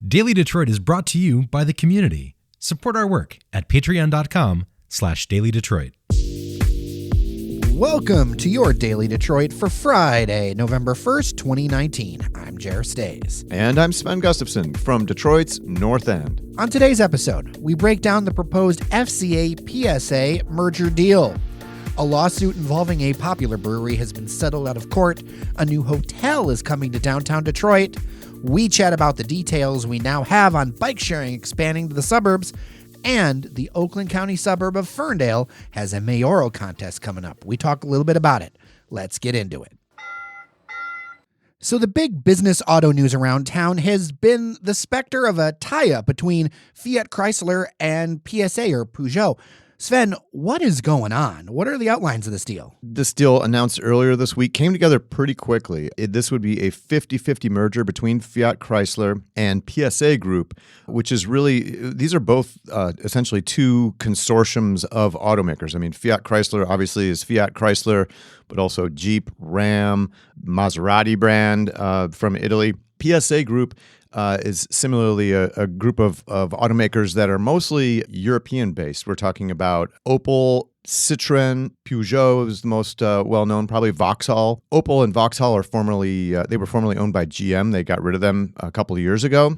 Daily Detroit is brought to you by the community. Support our work at patreon.com/dailydetroit. Welcome to your Daily Detroit for Friday, November 1st, 2019. I'm Jer Stays. And I'm Sven Gustafson from Detroit's North End. On today's episode, we break down the proposed FCA-PSA merger deal. A lawsuit involving a popular brewery has been settled out of court. A new hotel is coming to downtown Detroit. We chat about the details we now have on bike sharing expanding to the suburbs. And the Oakland County suburb of Ferndale has a mayoral contest coming up. We talk a little bit about it. Let's get into it. So the big business auto news around town has been the specter of a tie-up between Fiat Chrysler and PSA or Peugeot. Sven, what is going on? What are the outlines of this deal? This deal, announced earlier this week, came together pretty quickly. This would be a 50-50 merger between Fiat Chrysler and PSA Group, which is really, these are both essentially two consortiums of automakers. I mean, Fiat Chrysler obviously is Fiat Chrysler, but also Jeep, Ram, Maserati brand from Italy. PSA Group is similarly a group of automakers that are mostly European-based. We're talking about Opel, Citroën, Peugeot is the most well-known, probably Vauxhall. Opel and Vauxhall are they were formerly owned by GM. They got rid of them a couple of years ago.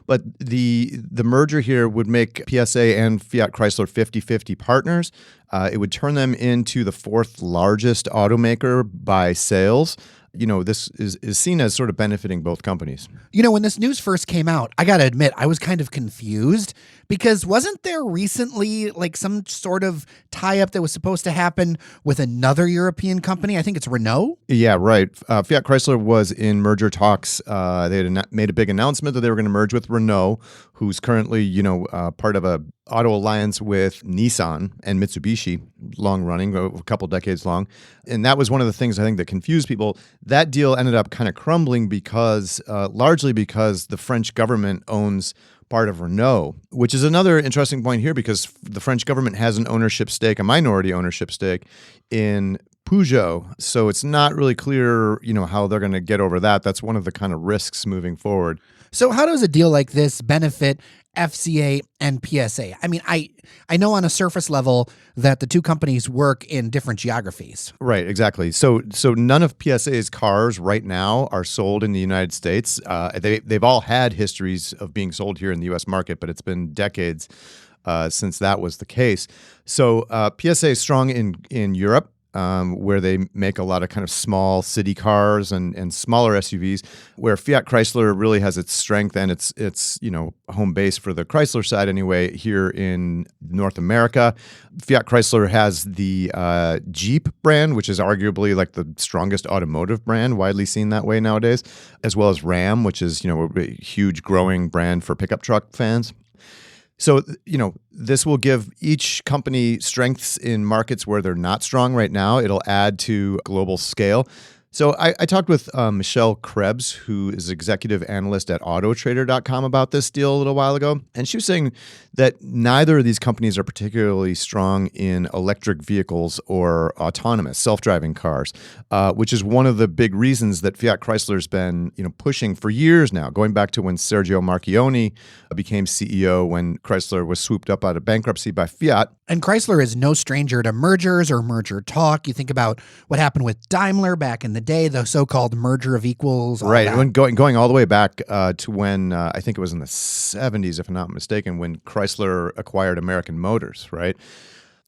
But the merger here would make PSA and Fiat Chrysler 50-50 partners. It would turn them into the fourth largest automaker by sales. You know, this is seen as sort of benefiting both companies. You know, when this news first came out, I got to admit, I was kind of confused because wasn't there recently like some sort of tie-up that was supposed to happen with another European company? I think it's Renault. Yeah, right. Fiat Chrysler was in merger talks. They had made a big announcement that they were going to merge with Renault, who's currently, part of a auto alliance with Nissan and Mitsubishi, long running, a couple decades long. And that was one of the things I think that confused people. That deal ended up kind of crumbling largely because the French government owns part of Renault, which is another interesting point here because the French government has a minority ownership stake in Peugeot. So it's not really clear, how they're going to get over that. That's one of the kind of risks moving forward. So how does a deal like this benefit FCA and PSA? I mean, I know on a surface level that the two companies work in different geographies. Right, exactly. So none of PSA's cars right now are sold in the United States. They've all had histories of being sold here in the U.S. market, but it's been decades since that was the case. So PSA is strong in Europe. Where they make a lot of kind of small city cars and smaller SUVs, where Fiat Chrysler really has its strength and its home base for the Chrysler side anyway here in North America. Fiat Chrysler has the Jeep brand, which is arguably like the strongest automotive brand, widely seen that way nowadays, as well as Ram, which is a huge growing brand for pickup truck fans. So, this will give each company strengths in markets where they're not strong right now. It'll add to global scale. So I talked with Michelle Krebs, who is executive analyst at Autotrader.com about this deal a little while ago. And she was saying that neither of these companies are particularly strong in electric vehicles or autonomous self-driving cars, which is one of the big reasons that Fiat Chrysler's been pushing for years now, going back to when Sergio Marchionne became CEO when Chrysler was swooped up out of bankruptcy by Fiat. And Chrysler is no stranger to mergers or merger talk. You think about what happened with Daimler back in the day, the so-called merger of equals. Right. When going all the way back to when I think it was in the 70s, if I'm not mistaken, when Chrysler acquired American Motors, right?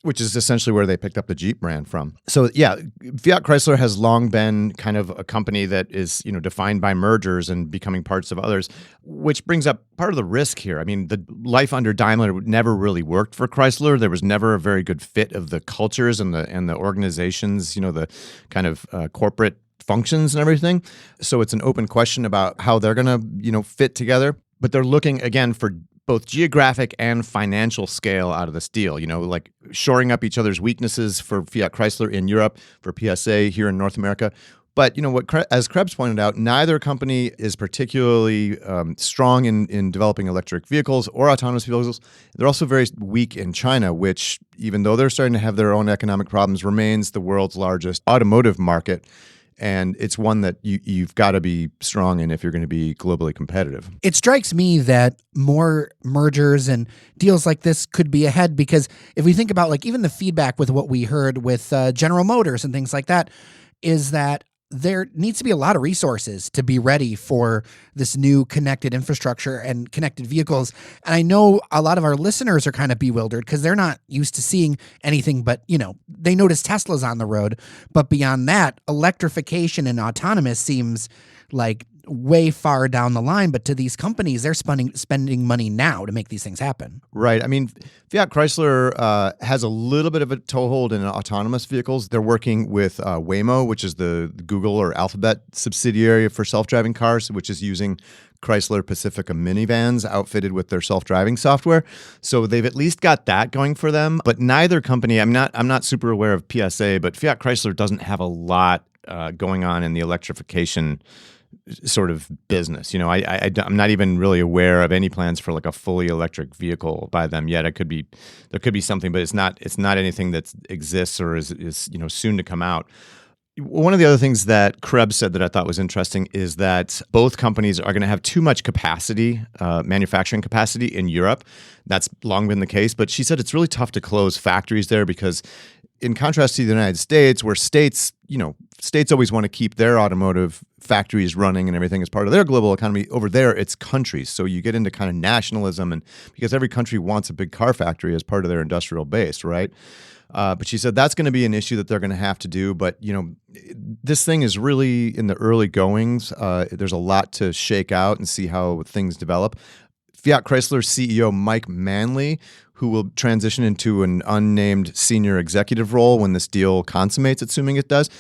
Which is essentially where they picked up the Jeep brand from. So yeah, Fiat Chrysler has long been kind of a company that is, defined by mergers and becoming parts of others, which brings up part of the risk here. I mean, the life under Daimler never really worked for Chrysler. There was never a very good fit of the cultures and the organizations, the kind of corporate functions and everything. So it's an open question about how they're going to, fit together. But they're looking, again, for both geographic and financial scale out of this deal, like shoring up each other's weaknesses for Fiat Chrysler in Europe, for PSA here in North America. But, as Krebs pointed out, neither company is particularly strong in developing electric vehicles or autonomous vehicles. They're also very weak in China, which, even though they're starting to have their own economic problems, remains the world's largest automotive market. And it's one that you've got to be strong in if you're going to be globally competitive. It strikes me that more mergers and deals like this could be ahead, because if we think about like even the feedback with what we heard with General Motors and things like that, is that there needs to be a lot of resources to be ready for this new connected infrastructure and connected vehicles. And I know a lot of our listeners are kind of bewildered because they're not used to seeing anything but, they notice Tesla's on the road. But beyond that, electrification and autonomous seems like way far down the line. But to these companies, they're spending money now to make these things happen. Right. I mean, Fiat Chrysler has a little bit of a toehold in autonomous vehicles. They're working with Waymo, which is the Google or Alphabet subsidiary for self-driving cars, which is using Chrysler Pacifica minivans outfitted with their self-driving software. So they've at least got that going for them. But neither company, I'm not super aware of PSA, but Fiat Chrysler doesn't have a lot going on in the electrification sort of business. I'm not even really aware of any plans for like a fully electric vehicle by them yet. There could be something, but it's not anything that exists or is soon to come out. One of the other things that Krebs said that I thought was interesting is that both companies are going to have too much capacity, manufacturing capacity in Europe. That's long been the case, but she said it's really tough to close factories there because in contrast to the United States, where states always want to keep their automotive factories running and everything as part of their global economy, over there it's countries. So you get into kind of nationalism, and because every country wants a big car factory as part of their industrial base, right? But she said that's going to be an issue that they're going to have to do. But, this thing is really in the early goings. There's a lot to shake out and see how things develop. Fiat Chrysler CEO Mike Manley, who will transition into an unnamed senior executive role when this deal consummates, assuming it does,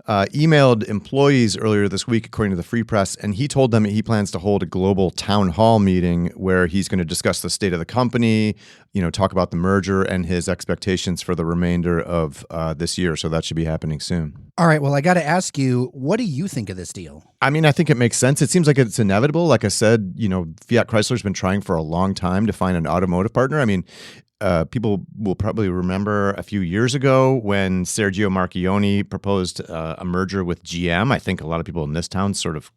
emailed employees earlier this week, according to the Free Press, and he told them he plans to hold a global town hall meeting where he's going to discuss the state of the company, talk about the merger and his expectations for the remainder of this year. So that should be happening soon. All right. Well, I got to ask you, what do you think of this deal? I mean, I think it makes sense. It seems like it's inevitable. Like I said, Fiat Chrysler's been trying for a long time to find an automotive partner. I mean, people will probably remember a few years ago when Sergio Marchionne proposed a merger with GM. I think a lot of people in this town sort of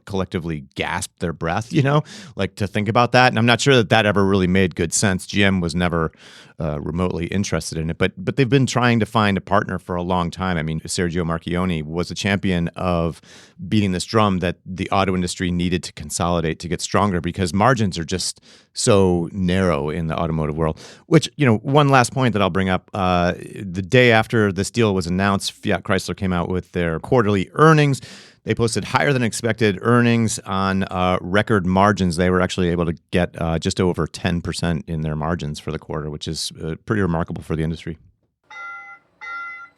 collectively gasped their breath, to think about that. And I'm not sure that ever really made good sense. GM was never remotely interested in it, but they've been trying to find a partner for a long time. I mean, Sergio Marchionne was a champion of beating this drum that the auto industry needed to consolidate to get stronger because margins are just so narrow in the automotive world. Which, one last point that I'll bring up, the day after this deal was announced, Fiat Chrysler came out with their quarterly earnings. They posted higher than expected earnings on record margins. They were actually able to get just over 10% in their margins for the quarter, which is pretty remarkable for the industry.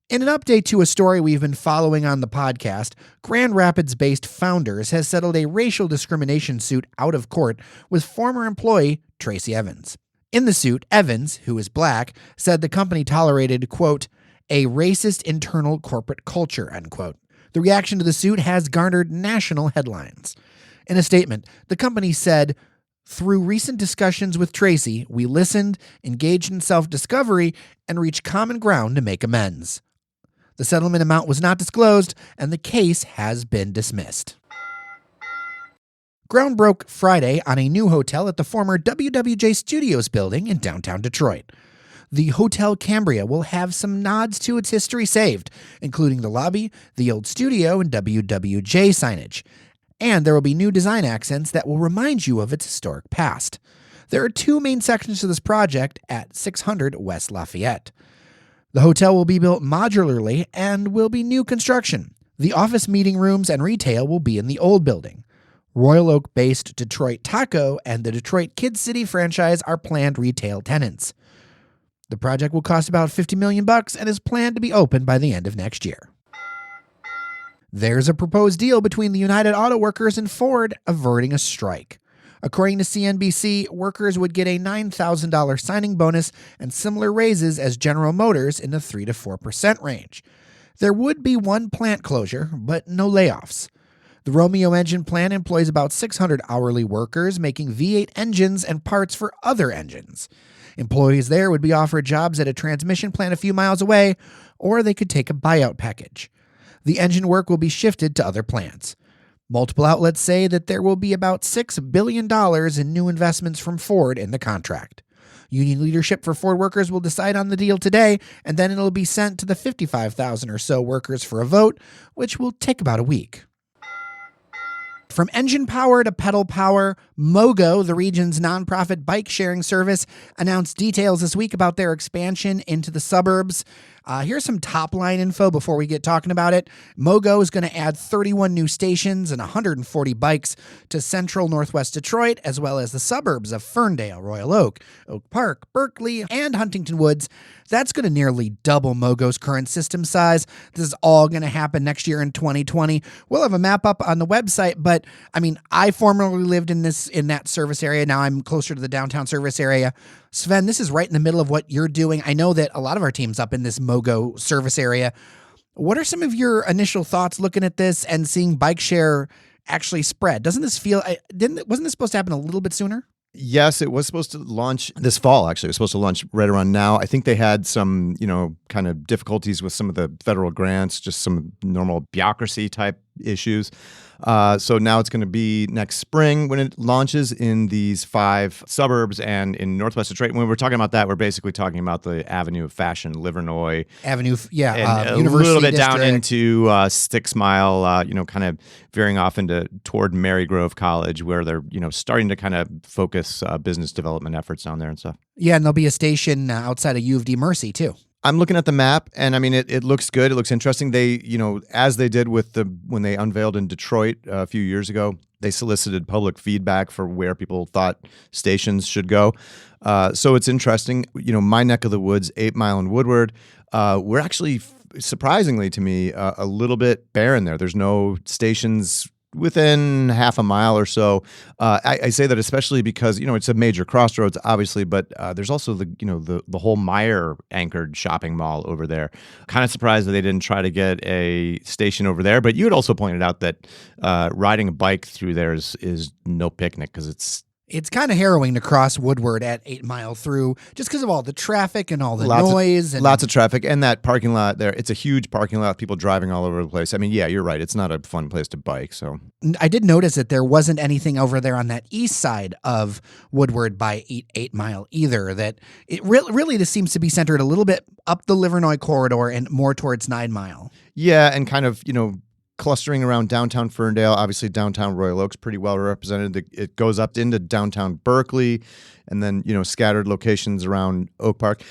In an update to a story we've been following on the podcast, Grand Rapids-based Founders has settled a racial discrimination suit out of court with former employee Tracy Evans. In the suit, Evans, who is black, said the company tolerated, quote, a racist internal corporate culture, end quote. The reaction to the suit has garnered national headlines. In a statement, the company said, through recent discussions with Tracy, we listened, engaged in self-discovery, and reached common ground to make amends. The settlement amount was not disclosed, and the case has been dismissed. Ground broke Friday on a new hotel at the former WWJ Studios building in downtown Detroit. The Hotel Cambria will have some nods to its history saved, including the lobby, the old studio, and WWJ signage. And there will be new design accents that will remind you of its historic past. There are two main sections to this project at 600 West Lafayette. The hotel will be built modularly and will be new construction. The office meeting rooms and retail will be in the old building. Royal Oak-based Detroit Taco and the Detroit Kid City franchise are planned retail tenants. The project will cost about $50 million and is planned to be open by the end of next year. There's a proposed deal between the United Auto Workers and Ford averting a strike. According to CNBC, workers would get a $9,000 signing bonus and similar raises as General Motors in the 3 to 4% range. There would be one plant closure, but no layoffs. The Romeo engine plant employs about 600 hourly workers making V8 engines and parts for other engines. Employees there would be offered jobs at a transmission plant a few miles away, or they could take a buyout package. the engine work will be shifted to other plants. Multiple outlets say that there will be about $6 billion in new investments from Ford in the contract. Union leadership for Ford workers will decide on the deal today, and then it'll be sent to the 55,000 or so workers for a vote, which will take about a week. From engine power to pedal power, Mogo, the region's nonprofit bike sharing service, announced details this week about their expansion into the suburbs. Here's some top-line info before we get talking about it. Mogo is going to add 31 new stations and 140 bikes to central northwest Detroit, as well as the suburbs of Ferndale, Royal Oak, Oak Park, Berkeley, and Huntington Woods. That's going to nearly double Mogo's current system size. This is all going to happen next year in 2020. We'll have a map up on the website, but I formerly lived in that service area. Now I'm closer to the downtown service area. Sven, this is right in the middle of what you're doing. I know that a lot of our team's up in this Mogo service area. What are some of your initial thoughts looking at this and seeing bike share actually spread? Doesn't this feel, wasn't this supposed to happen a little bit sooner? Yes, it was supposed to launch this fall, actually. It was supposed to launch right around now. I think they had some, kind of difficulties with some of the federal grants, just some normal bureaucracy type issues. So now it's going to be next spring when it launches in these 5 suburbs and in Northwest Detroit. When we're talking about that, we're basically talking about the Avenue of Fashion, Livernois Avenue, and a University little bit District. down into 6 Mile, kind of veering off toward Marygrove College, where they're starting to kind of focus business development efforts down there and stuff. Yeah, and there'll be a station outside of U of D Mercy too. I'm looking at the map, and it looks good. It looks interesting. They, as they did when they unveiled in Detroit a few years ago, they solicited public feedback for where people thought stations should go. So it's interesting. My neck of the woods, 8 Mile and Woodward, we're actually, surprisingly to me, a little bit barren there. There's no stations within half a mile or so. I say that especially because, it's a major crossroads, obviously, but there's also the whole Meyer anchored shopping mall over there. Kind of surprised that they didn't try to get a station over there. But you had also pointed out that riding a bike through there is no picnic because It's kind of harrowing to cross Woodward at 8 Mile through just because of all the traffic and all the noise. Lots of traffic. And that parking lot there, it's a huge parking lot, people driving all over the place. Yeah, you're right. It's not a fun place to bike. So I did notice that there wasn't anything over there on that east side of Woodward by 8 Mile either. That it really this seems to be centered a little bit up the Livernois corridor and more towards 9 Mile. Yeah, and kind of, clustering around downtown Ferndale. Obviously, downtown Royal Oak's pretty well represented. It goes up into downtown Berkeley, and then scattered locations around Oak Park.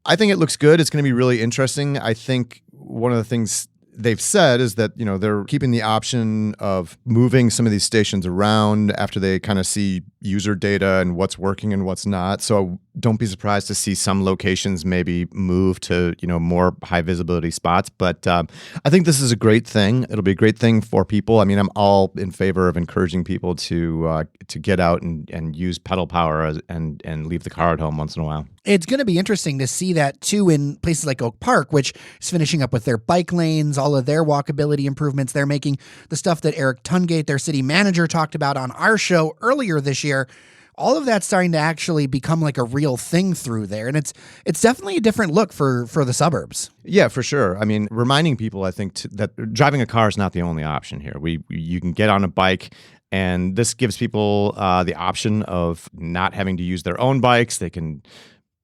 I think it looks good. It's going to be really interesting. I think one of the things they've said is that they're keeping the option of moving some of these stations around after they kind of see user data and what's working and what's not. So don't be surprised to see some locations maybe move to more high visibility spots. But I think this is a great thing. It'll be a great thing for people. I'm all in favor of encouraging people to get out and use pedal power and leave the car at home once in a while. It's going to be interesting to see that too in places like Oak Park, which is finishing up with their bike lanes, all of their walkability improvements they're making, the stuff that Eric Tungate, their city manager, talked about on our show earlier this year. All of that's starting to actually become like a real thing through there. And it's definitely a different look for the suburbs. Yeah, for sure. Reminding people, I think, that driving a car is not the only option here. You can get on a bike, and this gives people the option of not having to use their own bikes. They can...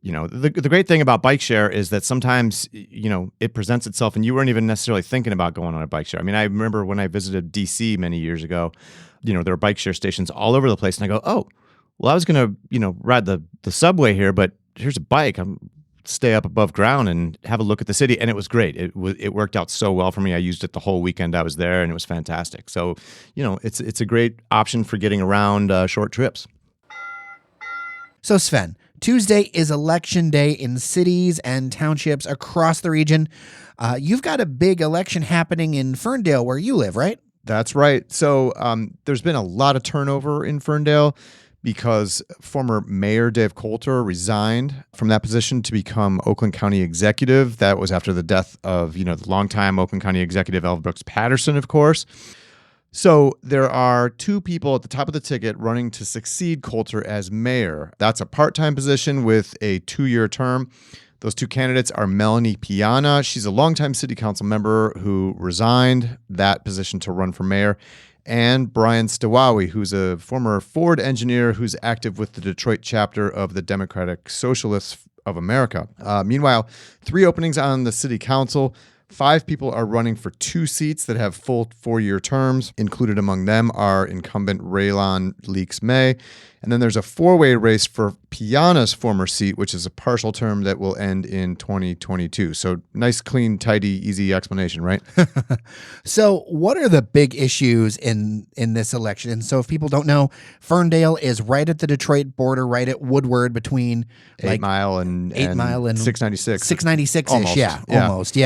the great thing about bike share is that sometimes, it presents itself and you weren't even necessarily thinking about going on a bike share. I remember when I visited DC many years ago, there were bike share stations all over the place. And I go, oh, well, I was going to, ride the subway here, but here's a bike. I'm stay up above ground and have a look at the city. And it was great. It worked out so well for me. I used it the whole weekend I was there, and it was fantastic. So, it's a great option for getting around short trips. So Sven, Tuesday is election day in cities and townships across the region. You've got a big election happening in Ferndale where you live, right? That's right. So there's been a lot of turnover in Ferndale because former Mayor Dave Coulter resigned from that position to become Oakland County executive. That was after the death of, the longtime Oakland County executive L. Brooks Patterson, of course. So there are 2 people at the top of the ticket running to succeed Coulter as mayor. That's a part-time position with a 2-year term. Those two candidates are Melanie Piana. She's a longtime city council member who resigned that position to run for mayor, and Brian Stawawi, who's a former Ford engineer who's active with the Detroit chapter of the Democratic Socialists of America. Meanwhile, 3 openings on the city council. 5 people are running for 2 seats that have full 4-year terms. Included among them are incumbent Raylon Leaks May. And then there's a 4-way race for Piana's former seat, which is a partial term that will end in 2022. So nice, clean, tidy, easy explanation, right? So what are the big issues in this election? And so if people don't know, Ferndale is right at the Detroit border, right at Woodward, between 8 Mile and 696. 696-ish, almost.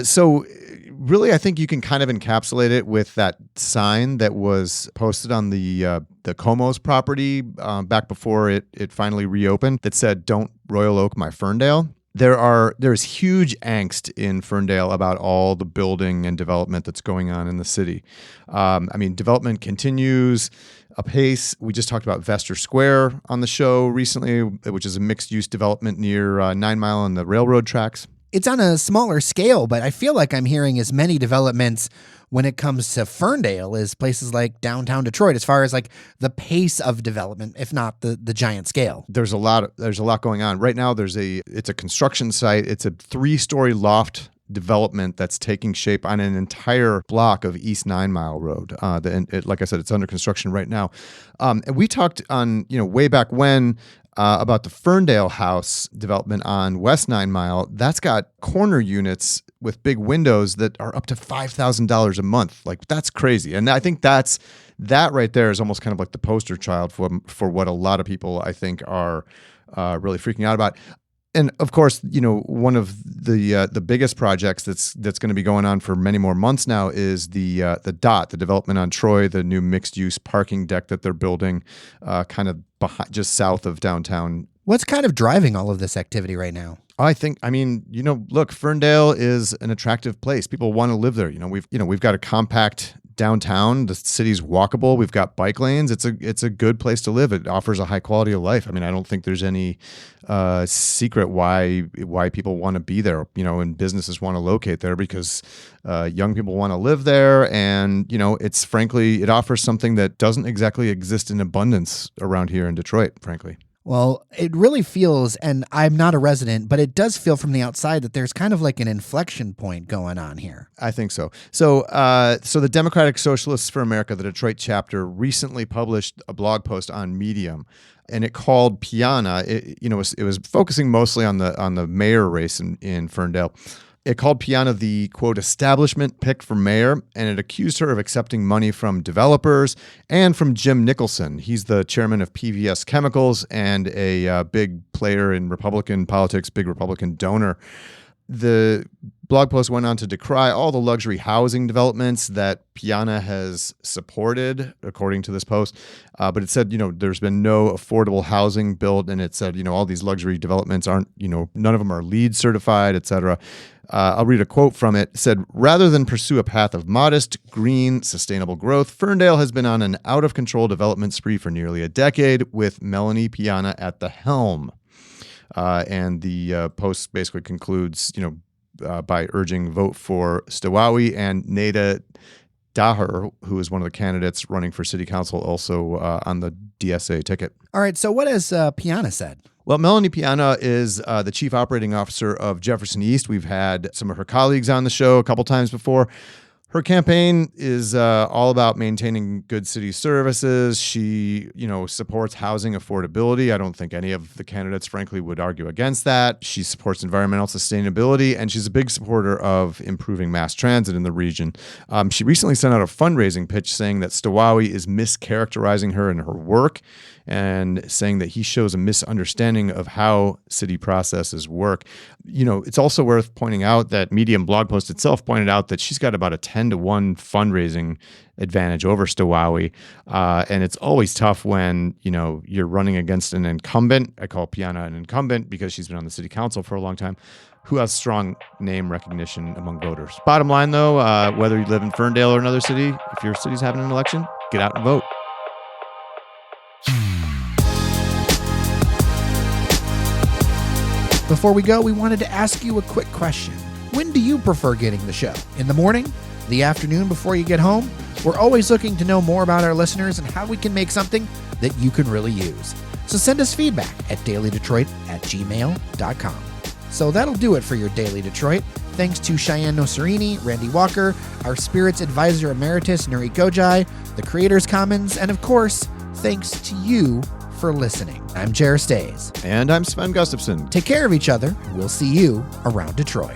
So really, I think you can kind of encapsulate it with that sign that was posted on the Como's property back before it finally reopened that said, "Don't Royal Oak my Ferndale." There's huge angst in Ferndale about all the building and development that's going on in the city. Development continues apace. We just talked about Vester Square on the show recently, which is a mixed-use development near 9 Mile on the railroad tracks. It's on a smaller scale, but I feel like I'm hearing as many developments when it comes to Ferndale as places like downtown Detroit, as far as like the pace of development, if not the giant scale. There's a lot going on right now. It's a construction site. It's a 3-story loft development that's taking shape on an entire block of East 9 Mile Road. Like I said, it's under construction right now. And we talked on way back when. About the Ferndale House development on West 9 Mile. That's got corner units with big windows that are up to $5,000 a month. Like, that's crazy. And I think that right there is almost kind of like the poster child for what a lot of people, I think, are really freaking out about. And of course, one of the biggest projects that's going to be going on for many more months now is the development on Troy, the new mixed-use parking deck that they're building, kind of just south of downtown. What's kind of driving all of this activity right now? Look, Ferndale is an attractive place. People want to live there. We've got a compact downtown. The city's walkable. We've got bike lanes. It's a good place to live. It offers a high quality of life. I don't think there's any secret why people want to be there, and businesses want to locate there because young people want to live there. And, it offers something that doesn't exactly exist in abundance around here in Detroit, frankly. Well, it really feels, and I'm not a resident, but it does feel from the outside that there's kind of like an inflection point going on here. I think so. So the Democratic Socialists for America, the Detroit chapter, recently published a blog post on Medium, and it called Piana. It was focusing mostly on the mayor race in Ferndale. It called Piana the, quote, establishment pick for mayor, and it accused her of accepting money from developers and from Jim Nicholson. He's the chairman of PVS Chemicals and a big player in Republican politics, big Republican donor. The blog post went on to decry all the luxury housing developments that Piana has supported, according to this post. But it said, there's been no affordable housing built, and it said, all these luxury developments aren't, none of them are LEED certified, et cetera. I'll read a quote from it. It said, rather than pursue a path of modest, green, sustainable growth, Ferndale has been on an out-of-control development spree for nearly a decade with Melanie Piana at the helm. And the post basically concludes, by urging vote for Stawawi and Neda Daher, who is one of the candidates running for city council, also on the DSA ticket. All right. So what has Piana said? Well, Melanie Piana is the chief operating officer of Jefferson East. We've had some of her colleagues on the show a couple times before. Her campaign is all about maintaining good city services. She, supports housing affordability. I don't think any of the candidates, frankly, would argue against that. She supports environmental sustainability, and she's a big supporter of improving mass transit in the region. She recently sent out a fundraising pitch saying that Stawawi is mischaracterizing her and her work, and saying that he shows a misunderstanding of how city processes work. It's also worth pointing out that Medium blog post itself pointed out that she's got about a 10-to-1 fundraising advantage over Stawawi. And it's always tough when, you're running against an incumbent. I call Piana an incumbent because she's been on the city council for a long time, who has strong name recognition among voters. Bottom line, though, whether you live in Ferndale or another city, if your city's having an election, get out and vote. Before we go, we wanted to ask you a quick question. When do you prefer getting the show? In the morning? The afternoon before you get home? We're always looking to know more about our listeners and how we can make something that you can really use. So send us feedback at dailydetroit@gmail.com. So that'll do it for your Daily Detroit. Thanks to Cheyenne Noserini, Randy Walker, our Spirits Advisor Emeritus, Nuri Gojai, the Creators Commons, and of course, thanks to you for listening. I'm Jer Stays. And I'm Sven Gustafson. Take care of each other. We'll see you around Detroit.